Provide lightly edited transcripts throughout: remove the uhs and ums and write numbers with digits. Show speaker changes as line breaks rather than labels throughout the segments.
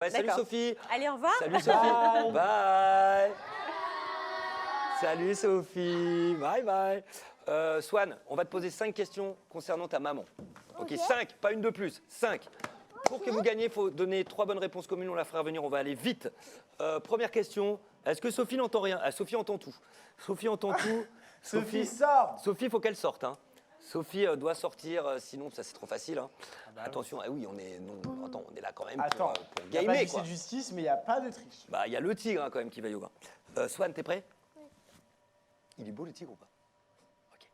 Ouais, salut Sophie.
Allez, au revoir.
Salut Sophie. Bye. Salut Sophie. Bye bye. Swan, on va te poser 5 questions concernant ta maman. Ok, 5, pas une de plus. 5. Pour que vous gagniez, il faut donner 3 bonnes réponses communes. On la fera revenir, on va aller vite. Première question. Est-ce que Sophie n'entend rien? Sophie entend tout. Sophie entend tout.
Sophie sort.
Sophie, il faut qu'elle sorte. Hein. Sophie doit sortir, sinon ça c'est trop facile. Hein. Attention, oui, on est, attends, on est là quand même pour
Il n'y a pas
gamer.
d'huissier de justice, mais il n'y a pas de triche.
Bah, il y a le tigre hein, quand même qui va yoga. Swan, t'es prêt? Oui. Il est beau le tigre ou pas? Ok.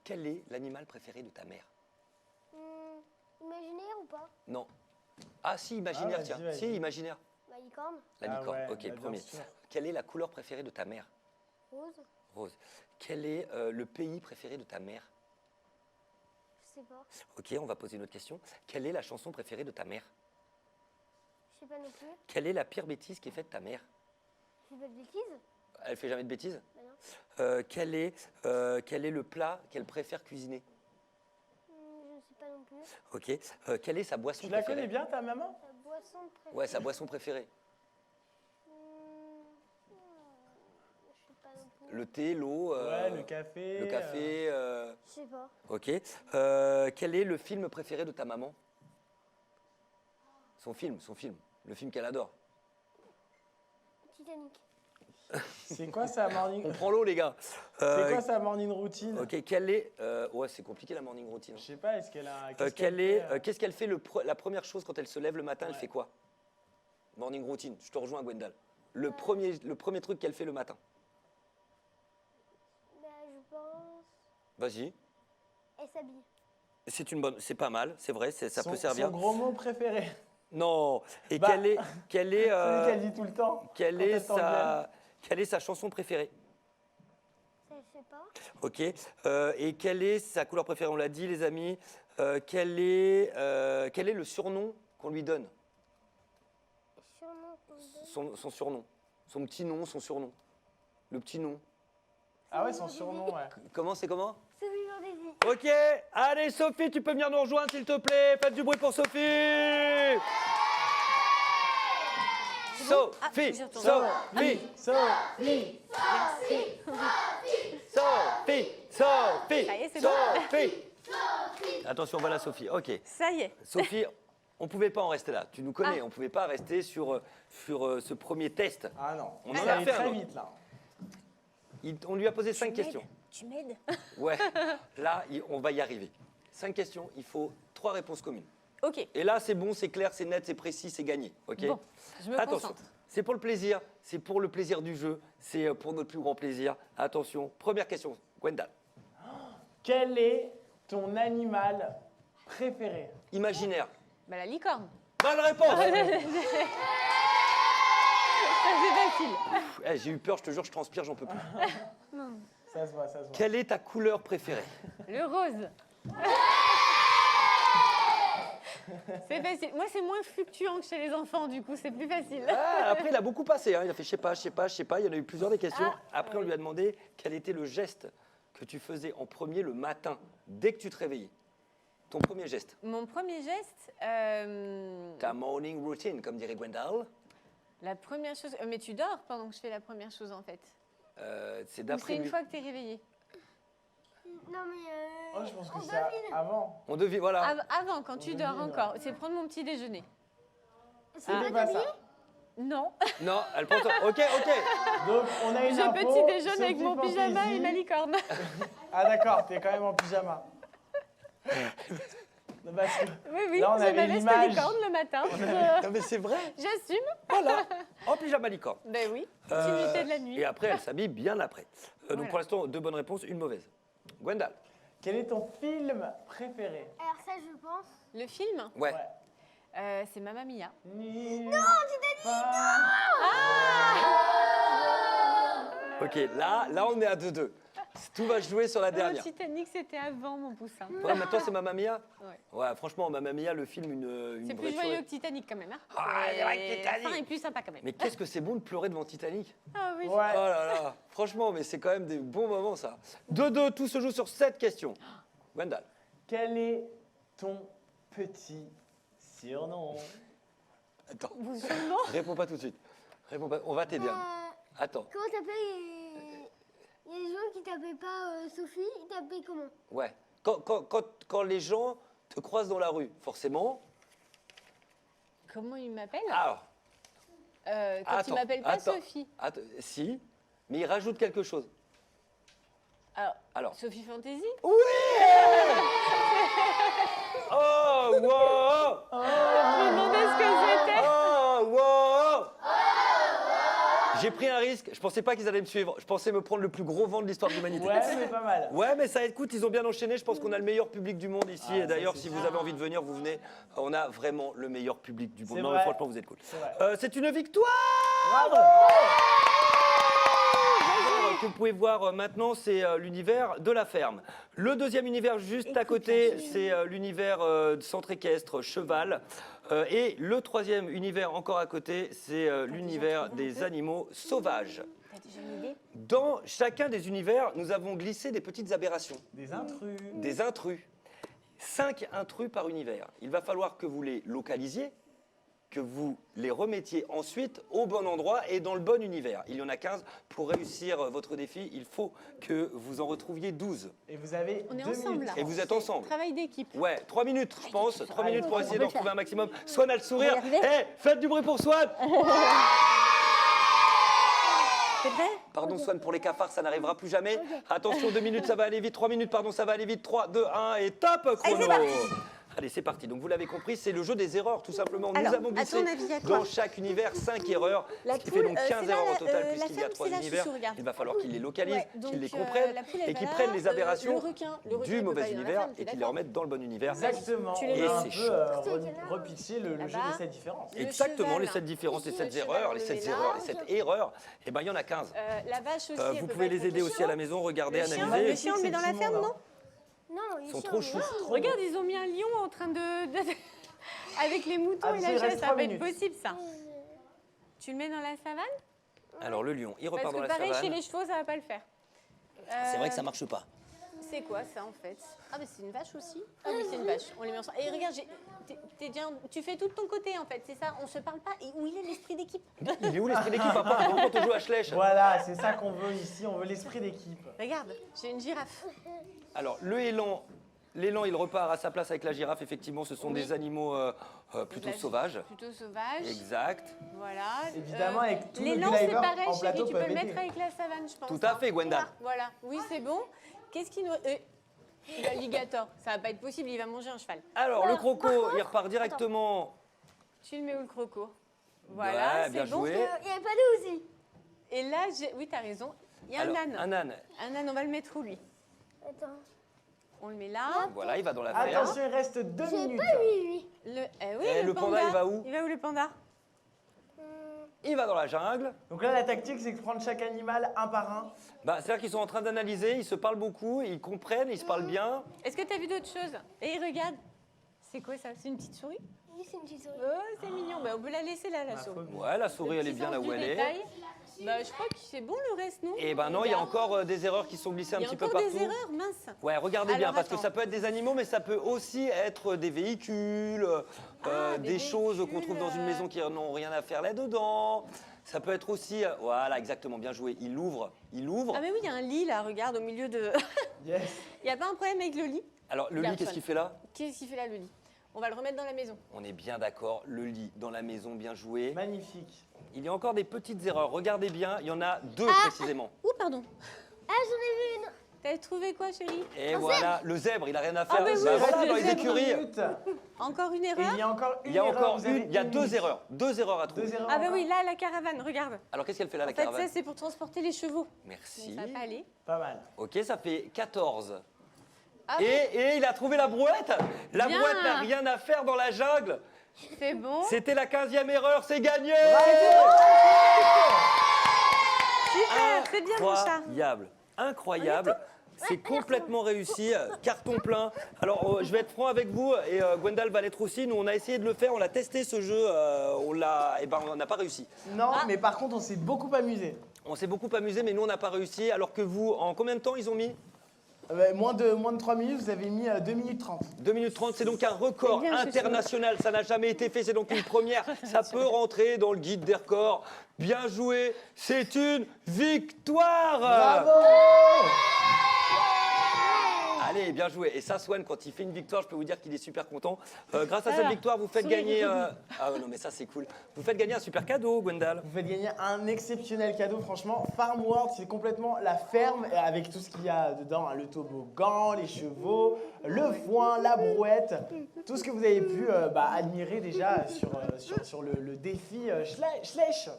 Quel est l'animal préféré de ta mère?
Imaginaire ou pas?
Non. Ah si, imaginaire, tiens.
vas-y.
Si, imaginaire.
La licorne.
La licorne,
ouais,
ok,
bien
premier.
sûr.
Quelle est la couleur préférée de ta mère?
Rose.
Rose. Quel est le pays préféré de ta mère?
Je sais pas.
Ok, on va poser une autre question. Quelle est la chanson préférée de ta mère?
Je sais pas non plus.
Quelle est la pire bêtise qu'ait faite ta mère?
Je fais pas de bêtises.
Elle fait jamais de bêtises?
Bah non.
Quel est le plat qu'elle préfère cuisiner?
Je sais pas non plus.
Ok. Quelle est sa boisson
Tu la
préférée?
connais bien, ta maman?
La boisson préférée.
Ouais, sa boisson préférée.
Je sais pas non plus.
Le thé, l'eau.
Ouais, le café.
Le café.
Je sais pas.
Ok. Quel est le film préféré de ta maman? Son film. Le film qu'elle adore.
Titanic.
C'est quoi sa morning...
On prend l'eau, les gars.
C'est quoi sa morning routine?
Ok, quelle est. Ouais, c'est compliqué la morning routine.
Je sais pas, est-ce qu'elle a...
Qu'est-ce qu'elle fait la première chose quand elle se lève le matin? Elle fait quoi? Morning routine. Je te rejoins, Gwendal. Le premier truc qu'elle fait le matin.
Bah je pense.
Vas-y.
Elle s'habille.
C'est pas mal, c'est vrai, ça peut
Son
servir.
gros mot préféré.
Non. Et
Bah,
quelle est,
Celui qu'elle dit tout le temps.
quelle est sa chanson préférée?
Ça je sais pas.
Ok. Et quelle est sa couleur préférée? On l'a dit, les amis. Quel est le surnom qu'on lui donne?
Surnom qu'on donne.
Son surnom. Son petit nom, son surnom. Le petit nom.
Ah ouais, son surnom, ouais.
Comment c'est comment?
Sophie Vendési.
Ok. Allez, Sophie, tu peux venir nous rejoindre, s'il te plaît. Faites du bruit pour Sophie. Sophie,
je retourne.
Sophie,
Sophie.
Sophie, Sophie,
Ça y est, c'est bon.
Sophie. Attention, voilà Sophie. Ok.
Ça y est.
Sophie, on ne pouvait pas en rester là. Tu nous connais, on ne pouvait pas rester sur ce premier test.
Ah non,
On
on
en
va
a
aller
fait un
très
autre.
vite, là.
On lui a posé 5 questions.
Tu m'aides?
Ouais, là, on va y arriver. 5 questions, il faut 3 réponses communes.
Ok.
Et là, c'est bon, c'est clair, c'est net, c'est précis, c'est gagné. Ok.
Bon, je me
Attention,
concentre.
c'est pour le plaisir, c'est pour le plaisir du jeu, c'est pour notre plus grand plaisir. Attention, première question, Gwendal.
Quel est ton animal préféré?
Imaginaire.
Bah, la licorne.
Bonne réponse.
Ça, c'est facile.
J'ai eu peur, je te jure, je transpire, j'en peux plus.
Ça se voit, ça se voit.
Quelle est ta couleur préférée?
Le rose. C'est facile. Moi, c'est moins fluctuant que chez les enfants, du coup, c'est plus facile.
Après, il a beaucoup passé. Hein. Il a fait je sais pas. Il y en a eu plusieurs des questions.
Ah,
Après, on lui a demandé quel était le geste que tu faisais en premier le matin, dès que tu te réveillais. Ton premier geste.
Mon premier geste,
Ta morning routine, comme dirait Gwendal.
la première chose. Mais tu dors pendant que je fais la première chose, en fait.
C'est
Ou c'est
d'après
une
lui.
fois que tu es réveillé.
Non mais
Oh, je pense que
on
c'est
devine.
avant.
On devine, voilà.
Avant, quand tu dors
devine,
encore. C'est prendre mon petit déjeuner.
C'est
C'était
pas
pas
t'habiller?
ça.
Non.
Non, elle pense. Ok.
Donc, on a une
Je
info.
petit déjeune avec
Sophie
mon pyjama
Fantaisie.
et ma licorne.
Ah d'accord, t'es quand même en pyjama. Parce que
Oui,
là, on
j'ai
avait
ma veste
l'image.
licorne le matin.
Non, mais c'est vrai.
J'assume.
Voilà. En pyjama licorne.
Ben oui, continuité de la nuit.
Et après, elle s'habille bien après. Donc
Voilà.
pour l'instant, 2 bonnes réponses, une mauvaise. Gwendal.
Quel est ton film préféré?
Alors ça je pense.
Le film,
Ouais.
c'est Mamma Mia.
Non, tu t'as dit
Ok, là, on est à 2-2. Tout va se jouer sur la
Le
dernière.
Titanic, c'était avant mon poussin.
Ouais, maintenant c'est Mamma Mia.
Ouais.
Ouais, franchement, Mamma Mia, le film, une
C'est
vraie
plus joyeux
tuerie.
que Titanic quand même. Hein.
Ah, c'est vrai que Titanic.
La fin est plus sympa quand même.
Mais qu'est-ce que c'est bon de pleurer devant Titanic.
Ah oui.
Oh
Ouais.
là là, franchement, mais c'est quand même des bons moments ça. 2-2, tout se joue sur 7 questions. Gwendal.
Quel est ton petit surnom?
Attends,
Bon sûrement.
réponds pas tout de suite. Réponds pas. On va t'aider. hein. Attends,
Comment t'appelles Il y a des gens qui t'appellent pas Sophie, ils t'appellent comment?
ouais. Quand les gens te croisent dans la rue, forcément.
Comment il m'appelle
Alors,
Quand il
attends,
m'appelle pas
attends.
Sophie.
Si, mais il rajoute quelque chose. Alors.
Sophie Fantasy.
Oui. Oh, wow.
Je me demandais ce que c'était.
Oh, wow. J'ai pris un risque. Je pensais pas qu'ils allaient me suivre. Je pensais me prendre le plus gros vent de l'histoire de l'humanité.
Ouais, mais pas mal.
Ouais, mais ça écoute, ils ont bien enchaîné. Je pense qu'on a le meilleur public du monde ici.
Ah,
Et d'ailleurs,
ça,
si
c'est
vous avez envie de venir, vous venez. On a vraiment le meilleur public du monde.
C'est
Non,
vrai.
mais franchement, vous êtes cool.
C'est vrai.
C'est une victoire
Bravo.
que vous pouvez voir maintenant, c'est l'univers de la ferme. Le deuxième univers juste à côté, c'est l'univers centre équestre, cheval. Et le troisième univers encore à côté, c'est l'univers des animaux sauvages.
T'as déjà une idée?
Dans chacun des univers, nous avons glissé des petites aberrations,
Des intrus.
des intrus. 5 intrus par univers. Il va falloir que vous les localisiez, que vous les remettiez ensuite au bon endroit et dans le bon univers. Il y en a 15. Pour réussir votre défi, il faut que vous en retrouviez 12.
Et vous avez
On est
2
ensemble,
minutes.
là.
Et vous êtes ensemble.
Travail d'équipe.
Ouais, 3 minutes, je pense. 3 minutes pour
Allez,
essayer
on
d'en
peut le
trouver un maximum. Swan a le sourire.
On va y arriver.
Faites du bruit pour Swan.
T'es prêt?
Pardon Swan, pour les cafards, ça n'arrivera plus jamais. Attention, 2 minutes, ça va aller vite. 3 minutes, pardon, ça va aller vite. 3, 2, 1 et top chrono. Allez, c'est parti. Donc vous l'avez compris, c'est le jeu des erreurs, tout simplement.
Alors,
Nous avons
à ton
glissé
avis, il y a quoi
dans chaque univers 5 erreurs,
La
ce qui
poule,
fait donc 15
c'est là,
erreurs au total,
la
puisqu'il y a
ferme,
3
c'est là,
univers.
chouchou, regarde.
Il va falloir qu'ils les localisent,
Ouais,
qu'ils
donc,
les comprennent
la poule, elle
et
va
qu'ils
là,
prennent les aberrations
le requin, il
du
peut
mauvais
pas aller dans la
univers
ferme, t'es
et qu'ils les
d'accord?
remettent dans le bon univers.
Exactement.
Tu
On
les
a
vois.
un
Et
peu
c'est
repitché le jeu
Là-bas.
des 7 différences.
Le
Exactement,
cheval.
les 7 différences, les 7
Le cheval,
erreurs,
on
les
le
7
met là.
erreurs, les 7 erreurs. Et ben il y en a 15.
La vache aussi. elle
Vous
peut
pouvez
pas être
les aider
contre
aussi à la
chien.
maison, regarder,
Le chien,
analyser.
le chien, on le met dans la
C'est
ferme,
Simon,
non?
là.
Non,
Ils sont trop choux.
Regarde, ils ont mis un lion en train de... Avec les moutons
Ah,
et
il
la
reste
chaise, ça
3
va être
minutes.
possible, ça. Tu le mets dans la savane?
Alors le lion, il
Parce
repart dans
que
la
pareil, chez
savane.
les chevaux, ça va pas le faire.
C'est vrai que ça marche pas.
C'est quoi ça en fait? Ah mais c'est une vache aussi? Ah oui c'est une vache, on les met ensemble. Et regarde, tu fais tout de ton côté en fait, c'est ça, on se parle pas. Et où il est l'esprit d'équipe?
Il est où l'esprit d'équipe apparemment quand on joue à Schlech?
Voilà, c'est ça qu'on veut ici, on veut l'esprit d'équipe.
Regarde, j'ai une girafe.
Alors l'élan, il repart à sa place avec la girafe. Effectivement, ce sont des animaux plutôt sauvages.
Plutôt sauvage.
Exact.
Voilà.
Évidemment, avec tout le
L'élan c'est
Gulliver
pareil
en
chérie,
plateau
tu peux
peuvent
le mettre
aider.
avec la savane je pense.
Tout à
hein.
fait, Gwenda.
Voilà, oui c'est bon. Qu'est-ce qu'il nous... L'alligator, ça va pas être possible, il va manger un cheval.
Alors le croco, il repart directement.
Tu le mets où le croco? Voilà,
Ouais,
c'est
bien
bon.
joué.
Il y a pas d'eau aussi.
Et là, oui t'as raison, il y a
Alors,
un âne.
Un âne.
Un âne, on va le mettre où lui?
Attends.
On le met là.
Voilà, il va dans la ferme.
Attention, il reste 2 minutes.
Oui.
Oui,
Eh, le panda, il va où?
Il va où le panda?
Il va dans la jungle.
Donc là, la tactique, c'est de prendre chaque animal un par un.
Bah, c'est-à-dire qu'ils sont en train d'analyser, ils se parlent beaucoup, ils comprennent, ils se parlent bien.
Est-ce que tu as vu d'autres choses? Et regarde. C'est quoi ça? C'est une petite souris?
Oui, c'est une petite souris.
Oh, c'est mignon. Bah, on peut la laisser là, la souris.
Ouais, la souris,
Le
elle est
petit
bien là
sens
où
du
elle est.
détail. Bah, je crois que c'est bon le reste, non?
Et ben non, il y a encore des erreurs qui sont glissées un
Il y a
petit peu
encore
partout.
des erreurs, mince.
Ouais, regardez bien,
Alors,
parce que
attends.
ça peut être des animaux, mais ça peut aussi être des véhicules,
des
des choses qu'on trouve dans une
véhicules,
maison qui n'ont rien à faire là-dedans. Ça peut être aussi... voilà, exactement, bien joué. Il ouvre.
Ah, mais oui, il y a un lit là, regarde, au milieu de.
Yes.
Il n'y a pas un problème avec le lit?
Alors, le lit,
Regarde,
qu'est-ce qu'il fait là?
Qu'est-ce qu'il fait là, le lit? On va le remettre dans la maison.
On est bien d'accord, le lit dans la maison, bien joué.
Magnifique.
Il y a encore des petites erreurs, regardez bien, il y en a 2 précisément.
Ouh, pardon.
Ah, j'en ai vu une.
T'as trouvé quoi, chérie?
Et voilà, le zèbre, il a rien à faire.
mais oui,
Bah
le
voilà, dans les
zèbre,
écuries,
Encore une
Et
erreur?
il y a encore une
il y a
erreur,
encore
vous avez
il y a
une
2
minute.
erreurs. 2 erreurs à trouver.
2 erreurs
Ah, bah
encore.
oui, là, la caravane, regarde.
Alors, qu'est-ce qu'elle fait là, la
En fait,
caravane?
ça, c'est pour transporter les chevaux.
Merci.
Donc, ça va pas aller.
Pas mal.
Ok, ça fait 14.
Ah,
Et il a trouvé la brouette. La
Bien.
brouette n'a rien à faire dans la jungle.
c'est bon.
C'était la 15e erreur, c'est gagné.
Super, c'est bien, mon chat.
Incroyable, incroyable. C'est complètement réussi, carton plein. Alors, je vais être franc avec vous, et Gwendal va l'être aussi. Nous, on a essayé de le faire, on l'a testé ce jeu, on n'a pas réussi.
Non, mais par contre, on s'est beaucoup amusé.
On s'est beaucoup amusé, mais nous, on n'a pas réussi. Alors que vous, en combien de temps ils ont mis?
Moins de 3 minutes, vous avez mis 2 minutes 30.
2 minutes 30, c'est donc un record
C'est bien, c'est
international. Ça n'a jamais été fait, c'est donc une première. Ça peut rentrer dans le guide des records. Bien joué, c'est une victoire.
Bravo!
Allez, bien joué. Et ça, Swan, quand il fait une victoire, je peux vous dire qu'il est super content. Grâce à cette victoire, vous faites gagner... Ah non, mais ça, c'est cool. Vous faites gagner un super cadeau, Gwendal.
Vous faites gagner un exceptionnel cadeau, franchement. Farm World, c'est complètement la ferme avec tout ce qu'il y a dedans, hein, le toboggan, les chevaux, le foin, la brouette, tout ce que vous avez pu admirer déjà sur le défi Schleich.